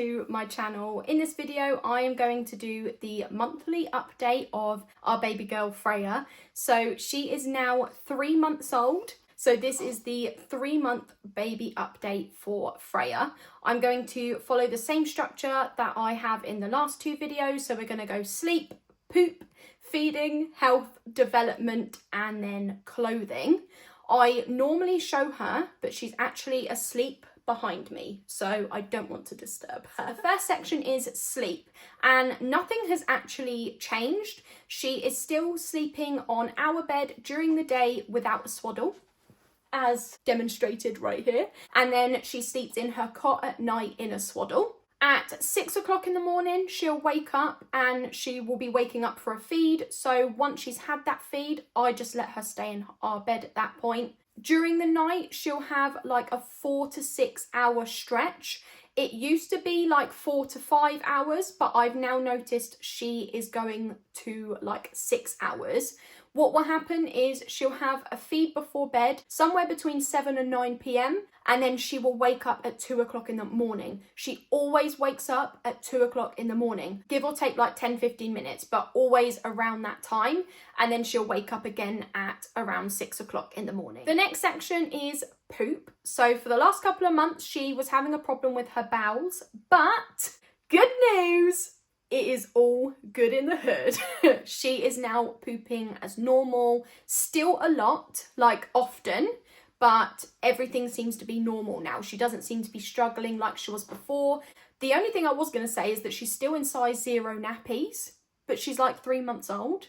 to my channel. In this video I am going to do the monthly update of our baby girl Freya. So she is now 3 months old. So this is the 3-month baby update for Freya. I'm going to follow the same structure that I have in the last 2 videos. So we're going to go sleep, poop, feeding, health, development, and then clothing. I normally show her, but she's actually asleep behind me, so I don't want to disturb her. The first section is sleep, and nothing has actually changed. She is still sleeping on our bed during the day without a swaddle, as demonstrated right here, and then she sleeps in her cot at night in a swaddle. At 6 o'clock in the morning, she'll wake up and she will be waking up for a feed. So once she's had that feed, I just let her stay in our bed at that point. During the night, she'll have like a 4 to 6 hour stretch. It used to be like 4 to 5 hours, but I've now noticed she is going to like 6 hours. What will happen is she'll have a feed before bed, somewhere between 7 and 9 p.m, and then she will wake up at 2 o'clock in the morning. She always wakes up at 2 o'clock in the morning, give or take like 10-15 minutes, but always around that time. And then she'll wake up again at around 6 o'clock in the morning. The next section is poop. So for the last couple of months, she was having a problem with her bowels, but good news, it is all good in the hood. She is now pooping as normal, still a lot, like often, but everything seems to be normal now. She doesn't seem to be struggling like she was before. The only thing I was going to say is that she's still in size 0 nappies, but she's like 3 months old.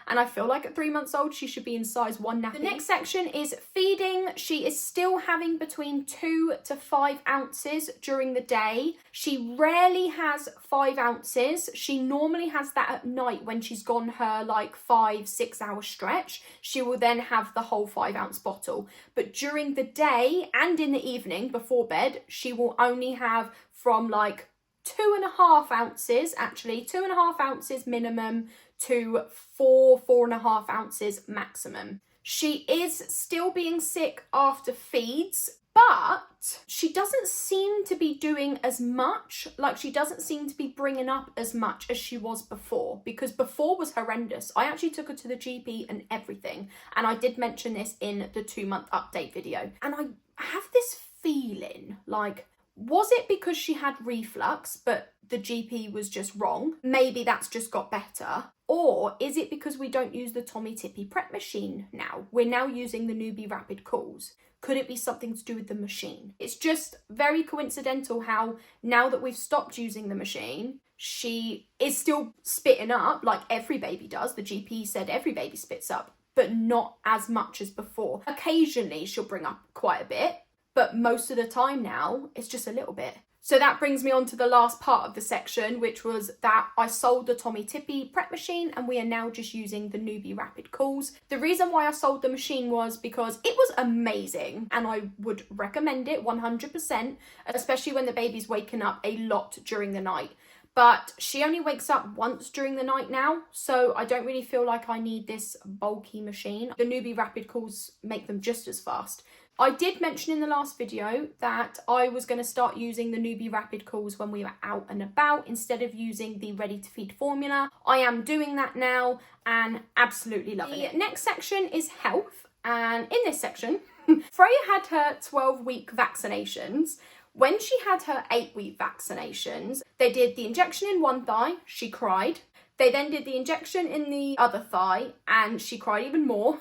And I feel like at 3 months old, she should be in size 1 nappy. The next section is feeding. She is still having between 2 to 5 ounces during the day. She rarely has 5 ounces. She normally has that at night when she's gone her like 5-6 hour stretch. She will then have the whole 5 ounce bottle. But during the day and in the evening before bed, she will only have from like 2.5 ounces, actually 2.5 ounces minimum, to 4.5 ounces maximum. She is still being sick after feeds, but she doesn't seem to be doing as much. Like, she doesn't seem to be bringing up as much as she was before, because before was horrendous. I actually took her to the GP and everything, and I did mention this in the 2-month update video. And I have this feeling like, was it because she had reflux, but the GP was just wrong? Maybe that's just got better. Or is it because we don't use the Tommee Tippee prep machine now? We're now using the Newbie Rapid Cools. Could it be something to do with the machine? It's just very coincidental how now that we've stopped using the machine, she is still spitting up like every baby does. The GP said every baby spits up, but not as much as before. Occasionally she'll bring up quite a bit, but most of the time now it's just a little bit. So that brings me on to the last part of the section, which was that I sold the Tommee Tippee prep machine and we are now just using the Newbie Rapid Cools. The reason why I sold the machine was because it was amazing and I would recommend it 100%, especially when the baby's waking up a lot during the night. But she only wakes up once during the night now, so I don't really feel like I need this bulky machine. The Newbie Rapid Cools make them just as fast. I did mention in the last video that I was going to start using the Newbie Rapid Cools when we were out and about instead of using the ready-to-feed formula. I am doing that now and absolutely loving it. The next section is health, and in this section, Freya had her 12-week vaccinations. When she had her 8-week vaccinations, they did the injection in one thigh, she cried. They then did the injection in the other thigh and she cried even more.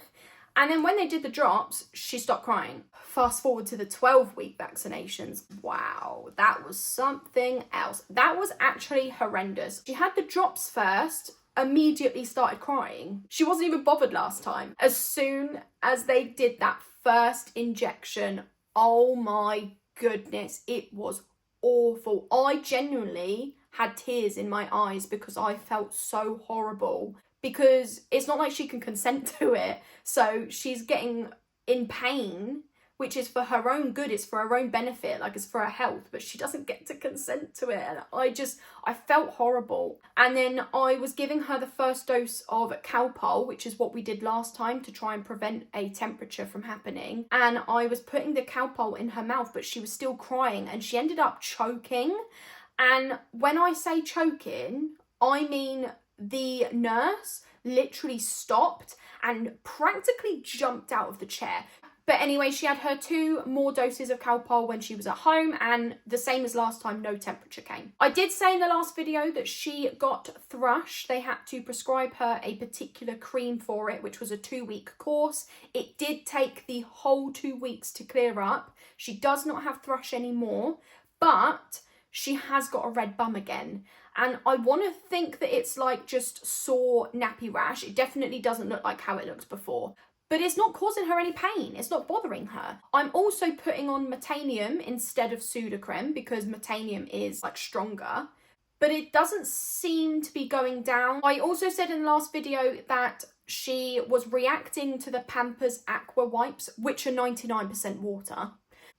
And then when they did the drops, she stopped crying. Fast forward to the 12-week vaccinations. Wow, that was something else. That was actually horrendous. She had the drops first, immediately started crying. She wasn't even bothered last time. As soon as they did that first injection, oh my goodness, it was awful. I genuinely had tears in my eyes because I felt so horrible. Because it's not like she can consent to it. So she's getting in pain, which is for her own good, it's for her own benefit, like it's for her health, but she doesn't get to consent to it. And I felt horrible. And then I was giving her the first dose of Calpol, which is what we did last time to try and prevent a temperature from happening. And I was putting the Calpol in her mouth, but she was still crying and she ended up choking. And when I say choking, I mean the nurse literally stopped and practically jumped out of the chair. But anyway, she had her 2 more doses of Calpol when she was at home, and the same as last time, no temperature came. I did say in the last video that she got thrush. They had to prescribe her a particular cream for it, which was a 2-week course. It did take the whole 2 weeks to clear up. She does not have thrush anymore, but she has got a red bum again. And I want to think that it's like just sore nappy rash. It definitely doesn't look like how it looked before. But it's not causing her any pain. It's not bothering her. I'm also putting on Metanium instead of Sudocrem because Metanium is like stronger. But it doesn't seem to be going down. I also said in the last video that she was reacting to the Pampers Aqua Wipes, which are 99% water.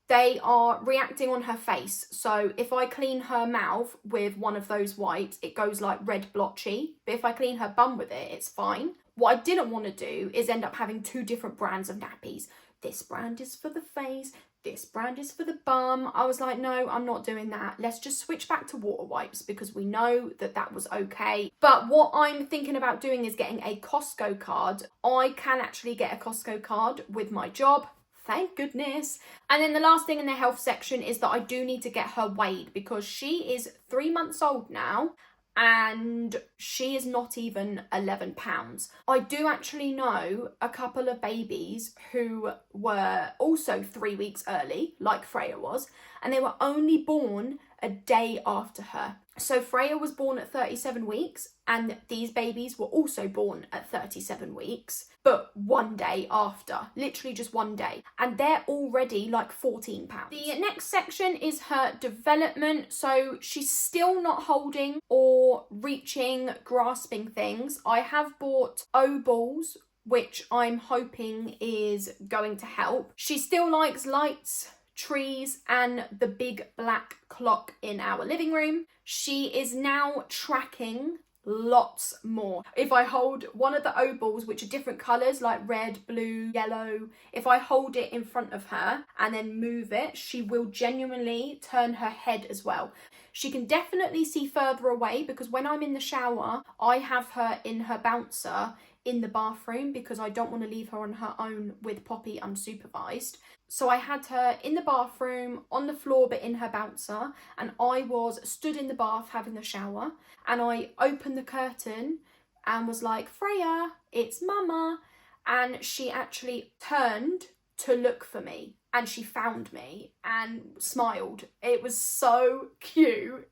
They are reacting on her face. So if I clean her mouth with one of those wipes, it goes like red blotchy. But if I clean her bum with it, it's fine. What I didn't want to do is end up having 2 different brands of nappies. This brand is for the face, this brand is for the bum. I was like, no, I'm not doing that. Let's just switch back to water wipes because we know that that was okay. But what I'm thinking about doing is getting a Costco card. I can actually get a Costco card with my job. Thank goodness. And then the last thing in the health section is that I do need to get her weighed because she is 3 months old now. And she is not even 11 pounds. I do actually know a couple of babies who were also 3 weeks early, like Freya was, and they were only born a day after her. So Freya was born at 37 weeks, and these babies were also born at 37 weeks, but 1 day after, literally just 1 day. And they're already like 14 pounds. The next section is her development. So she's still not holding or reaching, grasping things. I have bought O balls, which I'm hoping is going to help. She still likes lights, trees, and the big black clock in our living room. She is now tracking lots more. If I hold one of the O balls, which are different colours like red, blue, yellow, if I hold it in front of her and then move it, she will genuinely turn her head as well. She can definitely see further away because when I'm in the shower, I have her in her bouncer in the bathroom because I don't want to leave her on her own with Poppy unsupervised. So I had her in the bathroom, on the floor but in her bouncer, and I was stood in the bath having a shower, and I opened the curtain and was like, Freya, it's Mama. And she actually turned to look for me and she found me and smiled. It was so cute.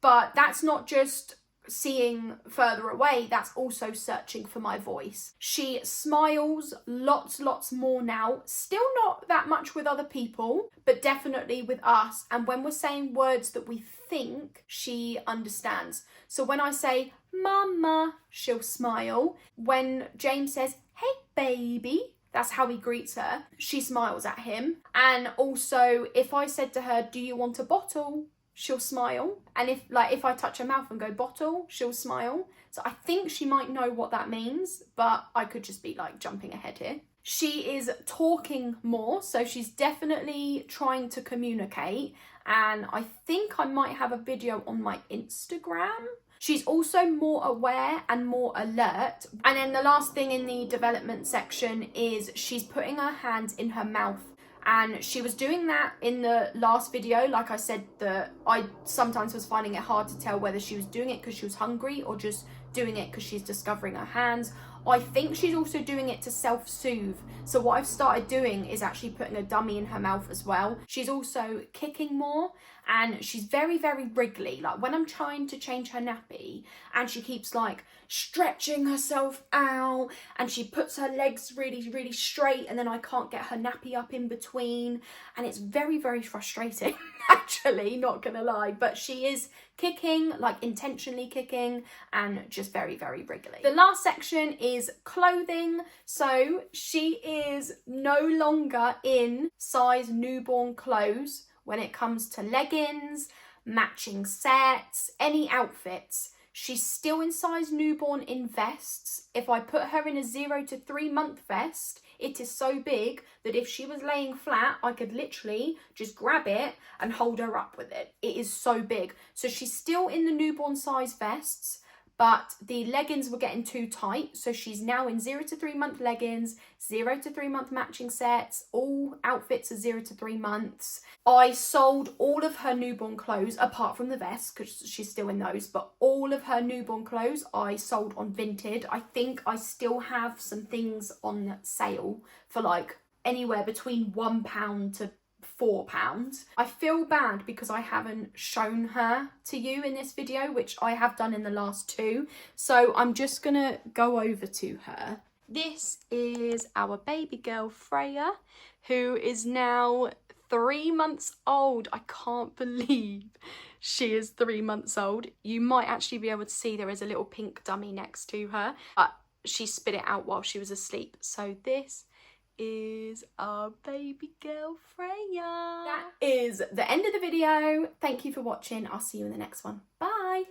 But that's not just seeing further away, that's also searching for my voice. She smiles lots more now. Still not that much with other people, but definitely with us. And when we're saying words that we think, she understands. So when I say Mama, she'll smile. When James says, hey baby, that's how he greets her, she smiles at him. And also if I said to her, do you want a bottle? She'll smile. And if I touch her mouth and go bottle, she'll smile. So I think she might know what that means, but I could just be like jumping ahead here. She is talking more, so she's definitely trying to communicate. And I think I might have a video on my Instagram. She's also more aware and more alert. And then the last thing in the development section is she's putting her hands in her mouth. And she was doing that in the last video. Like I said, that I sometimes was finding it hard to tell whether she was doing it because she was hungry or just doing it because she's discovering her hands. I think she's also doing it to self-soothe. So what I've started doing is actually putting a dummy in her mouth as well. She's also kicking more and she's very wriggly. Like when I'm trying to change her nappy and she keeps like stretching herself out and she puts her legs really straight and then I can't get her nappy up in between. And it's very frustrating, actually, not gonna lie. But she is kicking, like intentionally kicking, and just very wriggly. The last section is clothing. So she is no longer in size newborn clothes when it comes to leggings, matching sets, any outfits. She's still in size newborn in vests. If I put her in a 0 to 3 month vest, it is so big that if she was laying flat, I could literally just grab it and hold her up with it. It is so big. So she's still in the newborn size vests, but the leggings were getting too tight. So she's now in 0 to 3 month leggings, 0 to 3 month matching sets. All outfits are 0 to 3 months. I sold all of her newborn clothes, apart from the vest, because she's still in those, but all of her newborn clothes I sold on Vinted. I think I still have some things on sale for like anywhere between £1 to £4. I feel bad because I haven't shown her to you in this video, which I have done in the last 2. So I'm just gonna go over to her. This is our baby girl Freya, who is now 3 months old. I can't believe she is 3 months old. You might actually be able to see there is a little pink dummy next to her, but she spit it out while she was asleep. So this is our baby girl Freya. That is the end of the video. Thank you for watching. I'll see you in the next one. Bye.